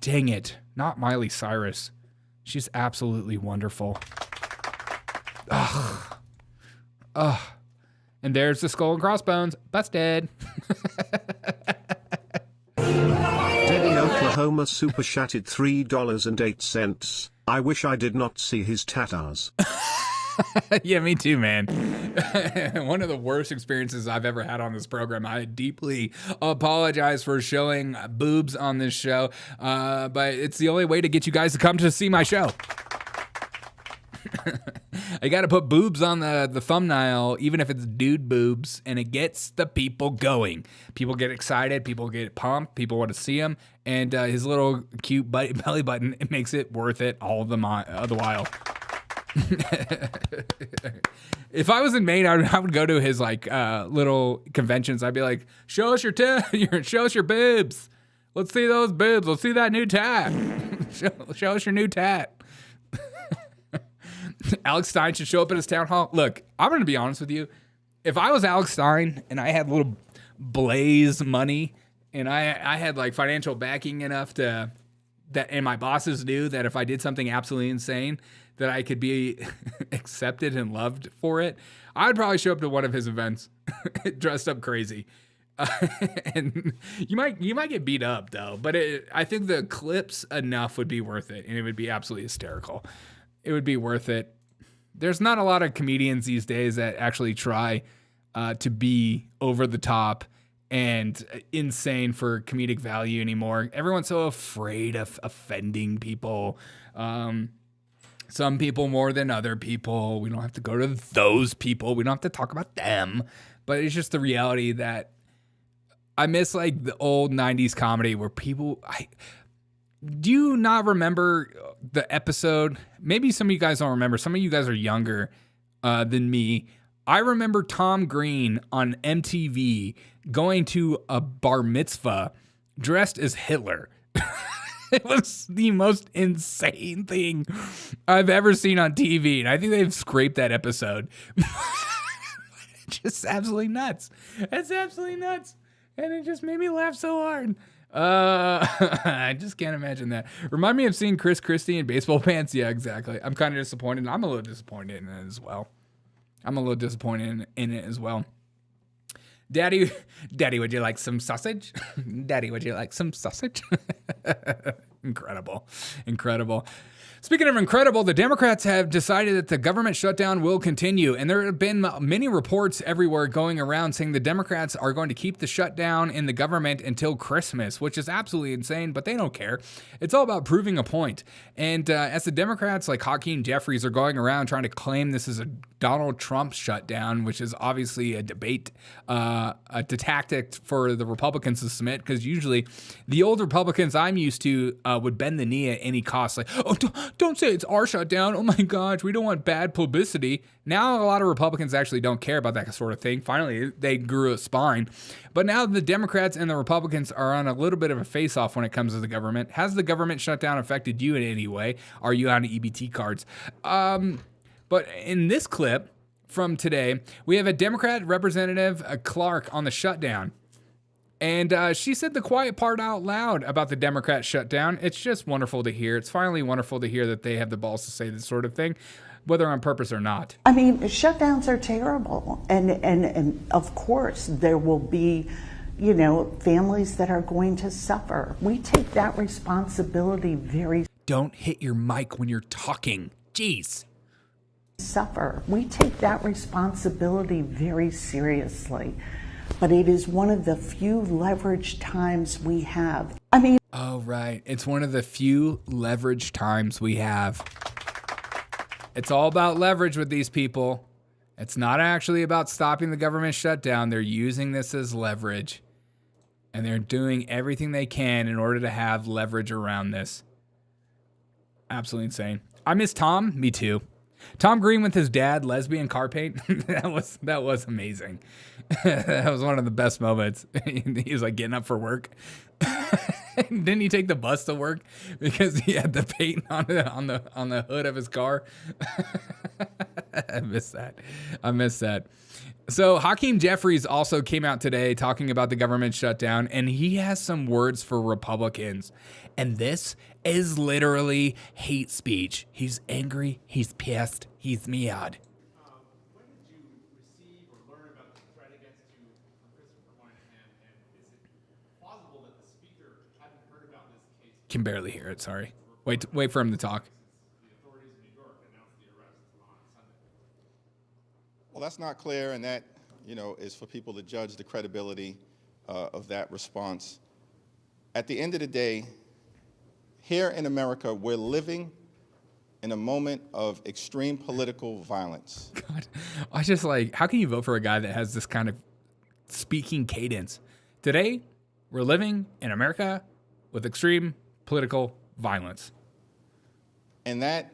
Dang it, not Miley Cyrus. She's absolutely wonderful. Ugh. Ugh. And there's the skull and crossbones. Busted. Dead in Oklahoma super chatted $3.08. I wish I did not see his tatas. Yeah, me too, man. One of the worst experiences I've ever had on this program. I deeply apologize for showing boobs on this show, but it's the only way to get you guys to come to see my show. I got to put boobs on the thumbnail, even if it's dude boobs, and it gets the people going. People get excited. People get pumped. People want to see him. And his little cute belly button, it makes it worth it all the while. If I was in Maine, I would go to his like little conventions. I'd be like, show us show us your boobs. Let's see those boobs. Let's see that new tat. show us your new tat. Alex Stein should show up at his town hall. Look, I'm going to be honest with you. If I was Alex Stein and I had little Blaze money and I had like financial backing enough and my bosses knew that if I did something absolutely insane, that I could be accepted and loved for it, I'd probably show up to one of his events dressed up crazy. And you might get beat up though, but I think the clips enough would be worth it, and it would be absolutely hysterical. It would be worth it. There's not a lot of comedians these days that actually try to be over the top and insane for comedic value anymore. Everyone's so afraid of offending people. Some people more than other people. We don't have to go to those people. We don't have to talk about them. But it's just the reality that I miss like the old 90s comedy where people... Do you not remember the episode? Maybe some of you guys don't remember. Some of you guys are younger than me. I remember Tom Green on MTV going to a bar mitzvah dressed as Hitler. It was the most insane thing I've ever seen on TV. And I think they've scraped that episode. Just absolutely nuts. It's absolutely nuts. And it just made me laugh so hard. I just can't imagine that. Remind me of seeing Chris Christie in baseball pants. Yeah, exactly. I'm kind of disappointed. I'm a little disappointed in it as well. Daddy, would you like some sausage? Daddy, would you like some sausage? Incredible. Speaking of incredible, the Democrats have decided that the government shutdown will continue. And there have been many reports everywhere going around saying the Democrats are going to keep the shutdown in the government until Christmas, which is absolutely insane, but they don't care. It's all about proving a point. And as the Democrats like Hakeem, Jeffries are going around trying to claim this is a Donald Trump shutdown, which is obviously a debate, a tactic for the Republicans to submit, because usually the old Republicans I'm used to would bend the knee at any cost. Like, oh, don't say it's our shutdown. Oh my gosh, we don't want bad publicity. Now a lot of Republicans actually don't care about that sort of thing. Finally, they grew a spine. But now the Democrats and the Republicans are on a little bit of a face-off when it comes to the government. Has the government shutdown affected you in any way? Are you on EBT cards? But in this clip from today, we have a Democrat representative, Clark, on the shutdown. And she said the quiet part out loud about the Democrat shutdown. It's just wonderful to hear. It's finally wonderful to hear that they have the balls to say this sort of thing, whether on purpose or not. I mean, shutdowns are terrible. And of course, there will be, families that are going to suffer. We take that responsibility very... Don't hit your mic when you're talking. Jeez. Suffer. We take that responsibility very seriously. But it is one of the few leverage times we have. Oh, right. It's one of the few leverage times we have. It's all about leverage with these people. It's not actually about stopping the government shutdown. They're using this as leverage. And they're doing everything they can in order to have leverage around this. Absolutely insane. I miss Tom. Me too. Tom Green with his dad, lesbian car paint. that was amazing. That was one of the best moments. He was like getting up for work. Didn't he take the bus to work because he had the paint on the hood of his car? I miss that. So Hakeem Jeffries also came out today talking about the government shutdown, and he has some words for Republicans. And this is literally hate speech. He's angry, he's pissed, he's mad. When did you receive or learn about the threat against you from Christopher Moynihan, and is it plausible that the speaker hadn't heard about this case? Can barely hear it, sorry. Wait for him to talk. Well, that's not clear, and that, is for people to judge the credibility of that response. At the end of the day, here in America, we're living in a moment of extreme political violence. God, I just how can you vote for a guy that has this kind of speaking cadence? Today, we're living in America with extreme political violence. And that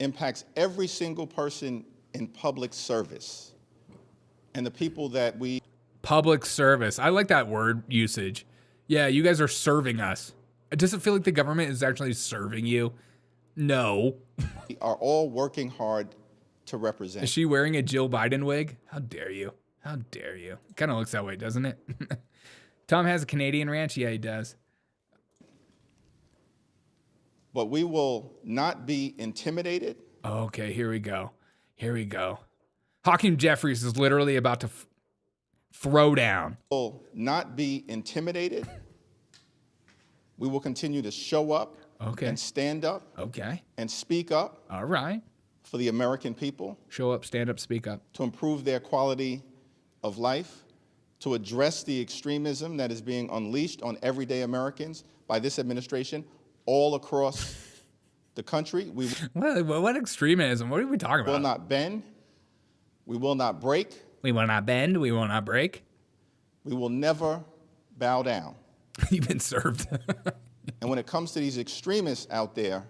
impacts every single person in public service and the people that we... Public service. I like that word usage. Yeah, you guys are serving us. It doesn't feel like the government is actually serving you. No. We are all working hard to represent. Is she wearing a Jill Biden wig? How dare you? How dare you? Kind of looks that way, doesn't it? Tom has a Canadian ranch? Yeah, he does. But we will not be intimidated. Okay, here we go. Here we go. Hakeem Jeffries is literally about to throw down. We will not be intimidated. We will continue to show up and stand up and speak up. All right. For the American people. Show up, stand up, speak up. To improve their quality of life, to address the extremism that is being unleashed on everyday Americans by this administration all across the country. What extremism? What are we talking about? We will not bend. We will not break. We will not bend. We will not break. We will never bow down. You've been served. And when it comes to these extremists out there,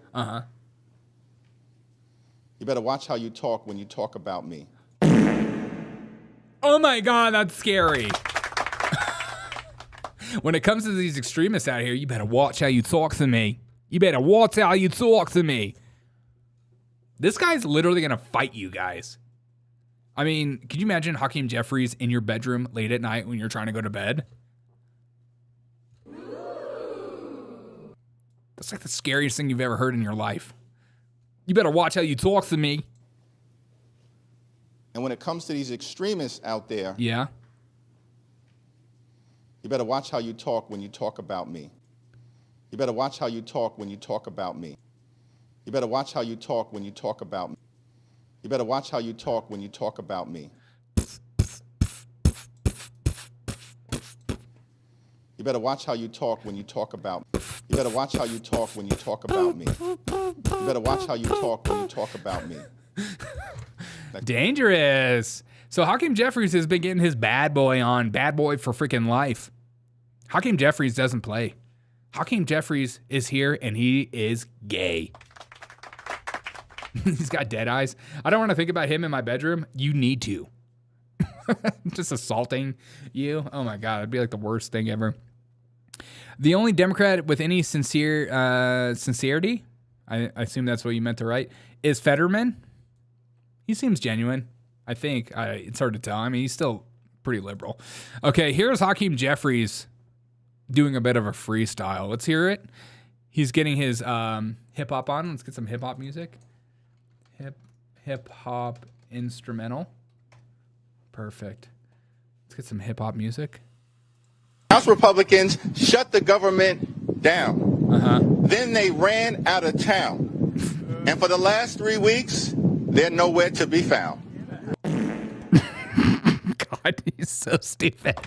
you better watch how you talk when you talk about me. Oh my God, that's scary. When it comes to these extremists out here, you better watch how you talk to me. You better watch how you talk to me. This guy's literally going to fight you guys. I mean, could you imagine Hakeem Jeffries in your bedroom late at night when you're trying to go to bed? That's like the scariest thing you've ever heard in your life. You better watch how you talk to me. And when it comes to these extremists out there, yeah, you better watch how you talk when you talk about me. You better watch how you talk when you talk about me. You better watch how you talk when you talk about me. You better watch how you talk when you talk about me. You better watch how you talk when you talk about me. You better watch how you talk when you talk about me. You better watch how you talk when you talk about me. Dangerous. So Hakeem Jeffries has been getting his bad boy on, bad boy for freaking life. Hakeem Jeffries doesn't play. Hakeem Jeffries is here and he is gay. He's got dead eyes. I don't want to think about him in my bedroom. You need to. Just assaulting you. Oh my God, it'd be like the worst thing ever. The only Democrat with any sincerity, I assume that's what you meant to write, is Fetterman. He seems genuine, I think. It's hard to tell. I mean, he's still pretty liberal. Okay, here's Hakeem Jeffries doing a bit of a freestyle. Let's hear it. He's getting his hip-hop on. Let's get some hip-hop music. Hip-hop instrumental. Perfect. Let's get some hip-hop music. House Republicans shut the government down. Then they ran out of town. And for the last 3 weeks, they're nowhere to be found. God, he's so stupid.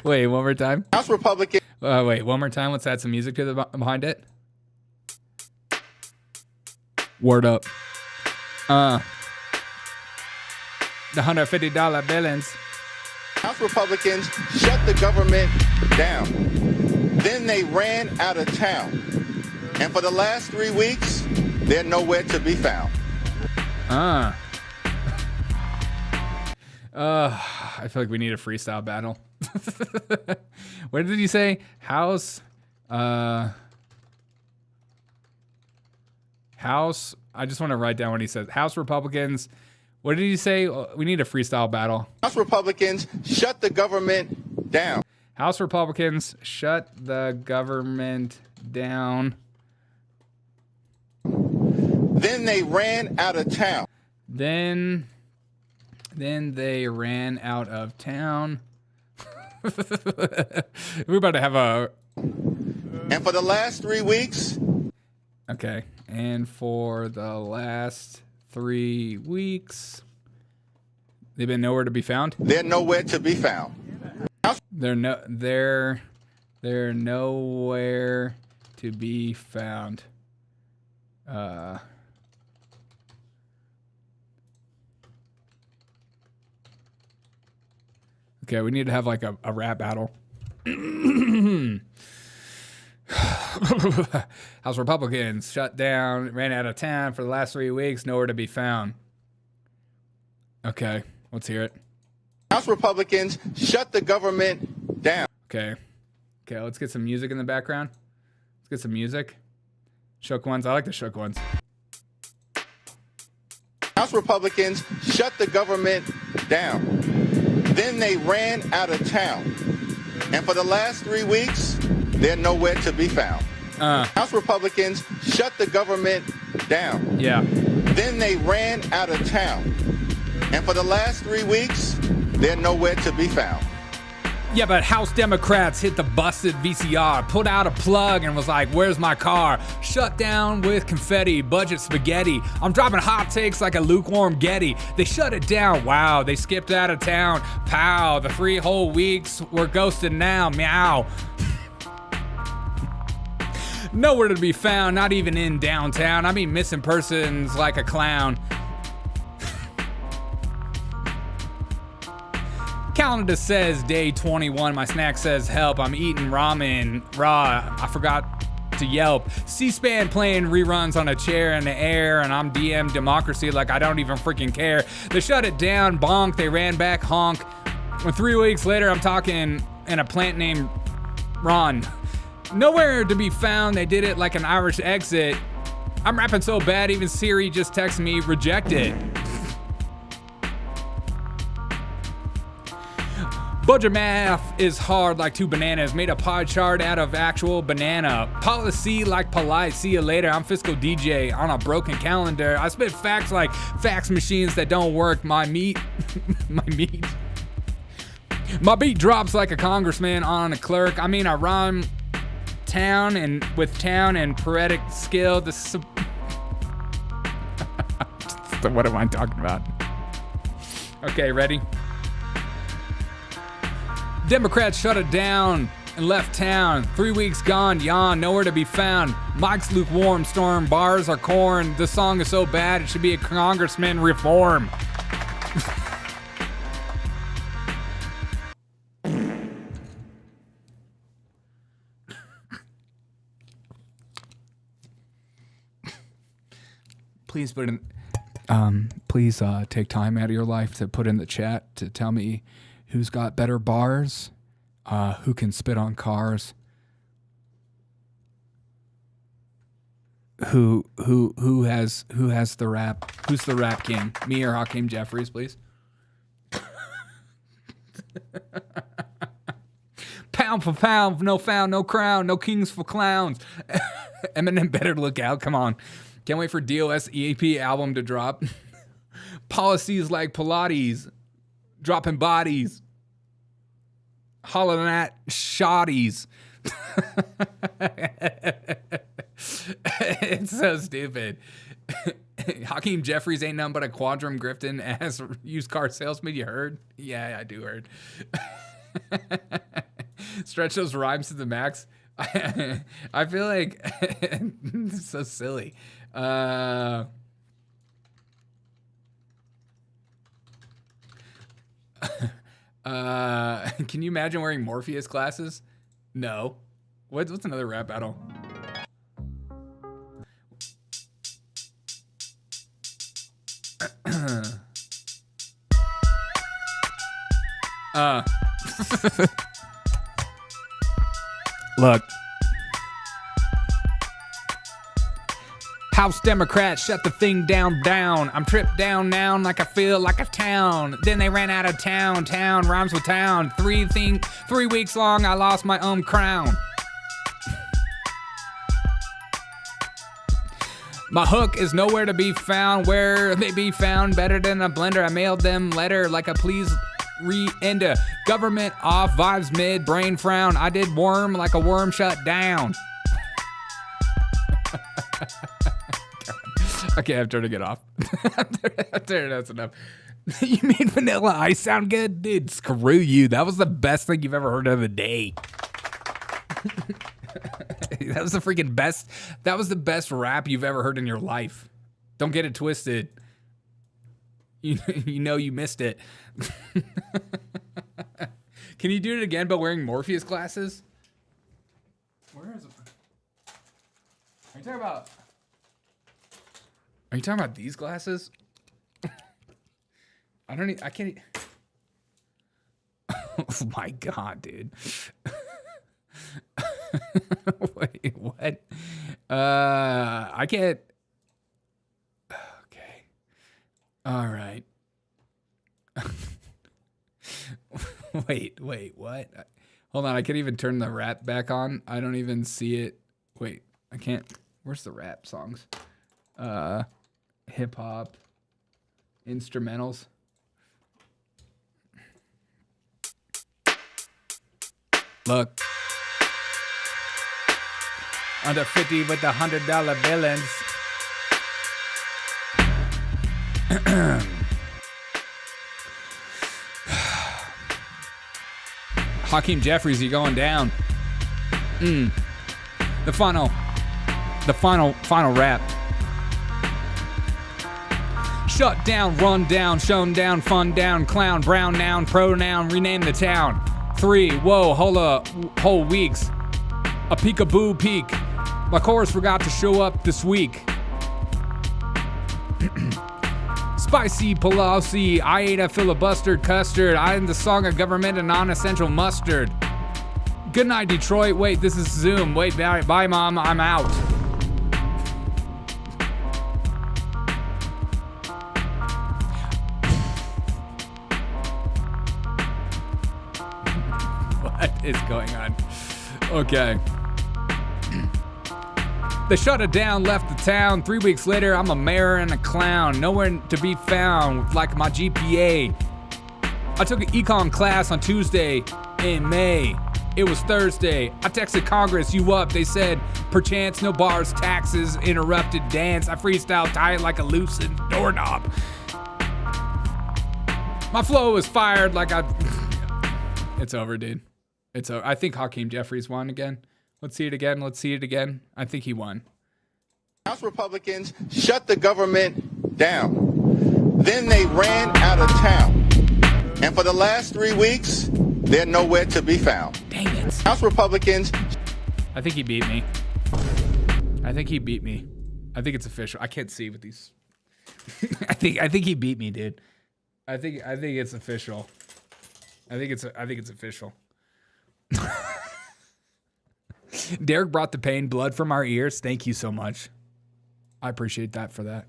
Wait, one more time. House Republicans. Wait, one more time. Let's add some music to the behind it. Word up. The $150 billings. House Republicans shut the government down. Then they ran out of town. And for the last 3 weeks, they're nowhere to be found. I feel like we need a freestyle battle. What did you say? House. I just want to write down what he says. House Republicans What did he say? We need a freestyle battle. House Republicans shut the government down. House Republicans shut the government down. Then they ran out of town. Then they ran out of town. We're about to have a... And for the last 3 weeks... Okay. And for the last 3 weeks... They've been nowhere to be found? They're nowhere to be found. They're nowhere to be found. Okay, we need to have like a rap battle. House Republicans shut down, ran out of town for the last 3 weeks, nowhere to be found. Okay, let's hear it. House Republicans shut the government down. Okay, let's get some music in the background. Let's get some music. Shook ones, I like the shook ones. House Republicans shut the government down. Then they ran out of town. And for the last 3 weeks, they're nowhere to be found. House Republicans shut the government down. Yeah. Then they ran out of town. And for the last 3 weeks, they're nowhere to be found. Yeah, but House Democrats hit the busted VCR, pulled out a plug and was like, where's my car? Shut down with confetti, budget spaghetti. I'm dropping hot takes like a lukewarm Getty. They shut it down. Wow, they skipped out of town. Pow, the 3 whole weeks we're ghosted now. Meow. Nowhere to be found, not even in downtown. I mean, missing persons like a clown. Calendar says day 21. My snack says help. I'm eating ramen raw. I forgot to Yelp. C-SPAN playing reruns on a chair in the air, and I'm DM democracy like I don't even freaking care. They shut it down. Bonk. They ran back. Honk. And 3 weeks later, I'm talking in a plant named Ron. Nowhere to be found. They did it like an Irish exit. I'm rapping so bad, even Siri just texted me reject it. Budget math is hard like 2 bananas. Made a pie chart out of actual banana. Policy like polite. See you later. I'm fiscal DJ on a broken calendar. I spit facts like fax machines that don't work. My beat drops like a congressman on a clerk. I mean, I rhyme town and poetic skill. So what am I talking about? Okay, ready? Democrats shut it down and left town. 3 weeks gone, yawn, nowhere to be found. Mike's lukewarm, storm, bars are corn. The song is so bad, it should be a congressman reform. Please put in, please take time out of your life to put in the chat to tell me who's got better bars, who can spit on cars, who has the rap, who's the rap king, me or Hakeem Jeffries, please. Pound for pound, no found, no crown, no kings for clowns. Eminem better look out, come on. Can't wait for DOS EP album to drop. Policies like Pilates. Dropping bodies. Hollering at shoddies. It's so stupid. Hakeem Jeffries ain't nothing but a quadrum grifting ass used car salesman, you heard? Yeah, I do heard. Stretch those rhymes to the max. I feel like it's so silly. Can you imagine wearing Morpheus glasses? No. What's another rap battle? Look. House Democrats, shut the thing down. I'm tripped down like I feel like a town. Then they ran out of town rhymes with town. 3 weeks long, I lost my own crown. My hook is nowhere to be found. Where they be found better than a blender. I mailed them letter like a please re-ender. Government off, vibes mid, brain frown. I did worm like a worm shut down. Okay, I'm turning it off. I'm turning that's enough. You made Vanilla Ice sound good? Dude, screw you. That was the best thing you've ever heard of the day. That was the freaking best. That was the best rap you've ever heard in your life. Don't get it twisted. You know you missed it. Can you do it again but wearing Morpheus glasses? Where is it? Are you talking about these glasses? I can't. Oh my God, dude. Wait, what? I can't. Okay. All right. Wait, what? Hold on, I can't even turn the rap back on. I don't even see it. Wait, I can't. Where's the rap songs? Hip hop, instrumentals. Look. Under 50 with the $100 billings. Hakeem Jeffries, you going down. The final rap. Shut down, run down, shown down, fun down, clown, brown noun, pronoun, rename the town. 3, whoa, whole weeks. A peekaboo peek. My chorus forgot to show up this week. Spicy Pelosi, I ate a filibustered custard. I am the song of government and non-essential mustard. Good night, Detroit. Wait, this is Zoom. Wait, bye, Mom. I'm out. What is going on? Okay. They shut it down, left the town. 3 weeks later, I'm a mayor and a clown. Nowhere to be found, like my GPA. I took an econ class on Tuesday in May. It was Thursday. I texted Congress, you up? They said, perchance, no bars, taxes, interrupted dance. I freestyle tight like a loosened doorknob. My flow was fired like I... It's over, dude. It's over. I think Hakeem Jeffries won again. Let's see it again. I think he won. House Republicans shut the government down. Then they ran out of town. And for the last 3 weeks, they're nowhere to be found. Dang it. House Republicans. I think he beat me. I think it's official. I can't see with these. I think he beat me, dude. I think it's official. I think it's official. Derek brought the pain, blood from our ears. Thank you so much. I appreciate that for that.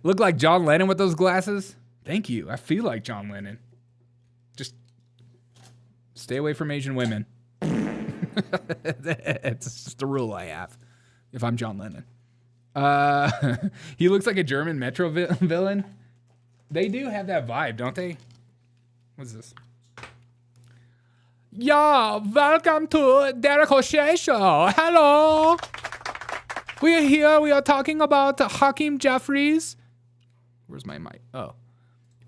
Look like John Lennon with those glasses. Thank you. I feel like John Lennon. Just stay away from Asian women. It's just a rule I have if I'm John Lennon. He looks like a German Metro villain. They do have that vibe, don't they? What's this? Yo, welcome to Derek O'Shea Show. Hello. We are here. We are talking about Hakeem Jeffries. Where's my mic? Oh.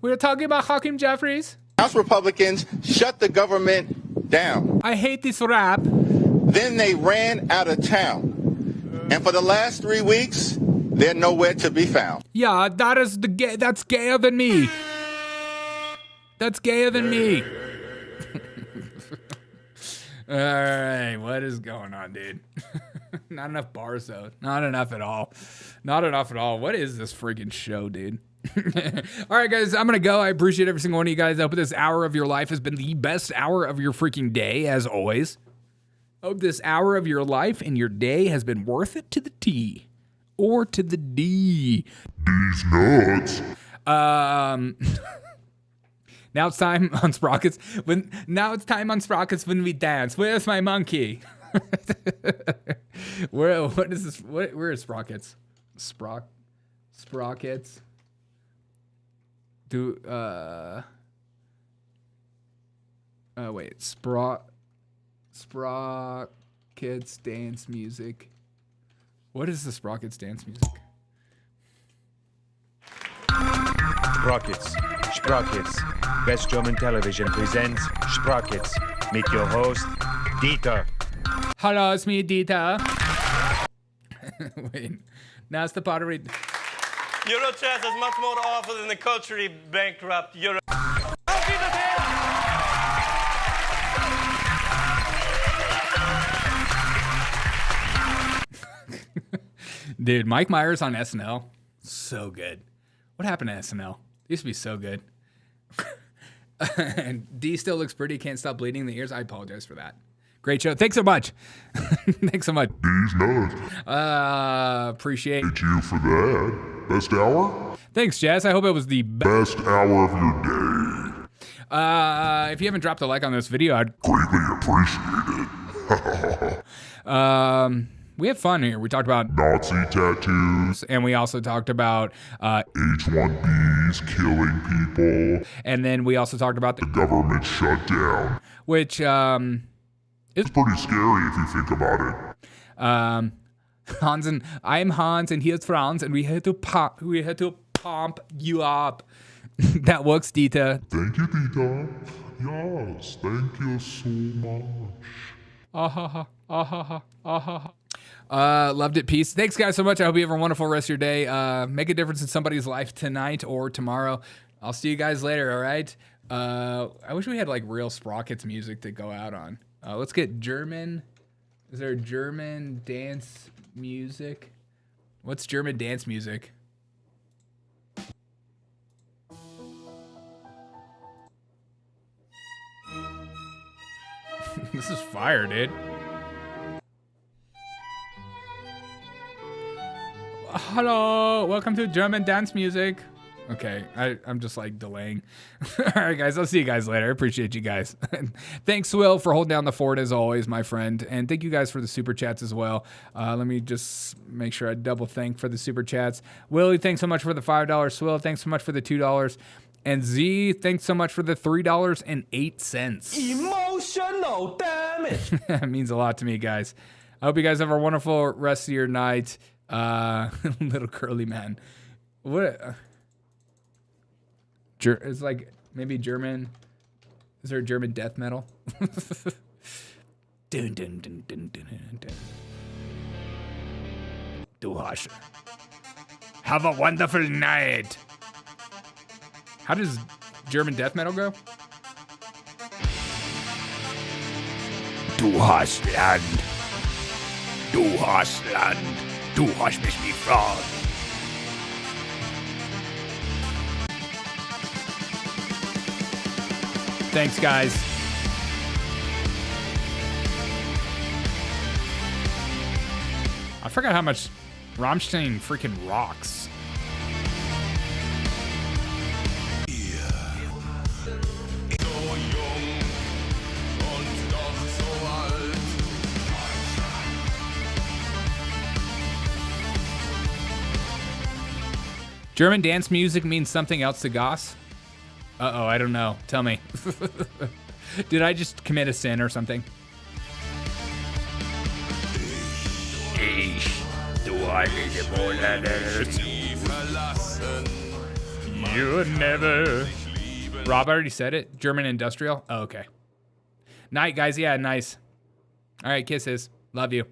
We are talking about Hakeem Jeffries. House Republicans shut the government down. I hate this rap. Then they ran out of town. And for the last 3 weeks, they're nowhere to be found. Yeah, that's gayer than me. That's gayer than me. All right, what is going on, dude? Not enough bars, though. Not enough at all. Not enough at all. What is this friggin' show, dude? All right, guys, I'm going to go. I appreciate every single one of you guys. I hope this hour of your life has been the best hour of your freaking day, as always. Hope this hour of your life and your day has been worth it to the T or to the D. These nuts. Now it's time on Sprockets. Now it's time on Sprockets when we dance. Where's my monkey? What is this? Where is Sprockets? Sprockets. Wait. Sprockets dance music. What is the Sprockets dance music? Sprockets. Best German television presents Sprockets. Meet your host, Dieter. Hello, it's me, Dieter. Wait, now it's the part where Eurochess is much more awful than the culturally bankrupt Euro. Dude, Mike Myers on SNL, so good. What happened to SNL? It used to be so good. And D still looks pretty. Can't stop bleeding in the ears. I apologize for that. Great show. Thanks so much. Thanks so much. These nuts. Appreciate you for that. Best hour? Thanks, Jess. I hope it was the best hour of your day. If you haven't dropped a like on this video, I'd greatly appreciate it. We had fun here. We talked about Nazi tattoos. And we also talked about H-1Bs killing people. And then we also talked about the government shutdown. Which it's pretty scary if you think about it. I'm Hans and here's Franz and we had to pump you up. That works, Dieter. Thank you, Dieter. Yes, thank you so much. Loved it. Peace. Thanks, guys, so much. I hope you have a wonderful rest of your day. Make a difference in somebody's life tonight or tomorrow. I'll see you guys later, all right? I wish we had, like, real Sprockets music to go out on. Let's get German. Is there German dance music? What's German dance music? This is fire, dude. Hello, welcome to German dance music. Okay, I'm just like delaying. All right, guys, I'll see you guys later. I appreciate you guys. Thanks, Will, for holding down the fort as always, my friend. And thank you guys for the super chats as well. Let me just make sure I double thank for the super chats. Willie, thanks so much for the $5. Swill, thanks so much for the $2. And Z, thanks so much for the $3.08. Emotional damage. That means a lot to me, guys. I hope you guys have a wonderful rest of your night. Little curly man. What? It's like maybe German. Is there German death metal? Dun, dun, dun, dun, dun, dun. Du hast. Have a wonderful night. How does German death metal go? Du hast Land. Du hast Land. Du hast mich gefragt. Thanks, guys. I forgot how much Rammstein freaking rocks. German dance music means something else to Goss? Uh-oh, I don't know. Tell me. Did I just commit a sin or something? You never. Rob already said it. German industrial? Oh, okay. Night, guys. Yeah, nice. All right, kisses. Love you.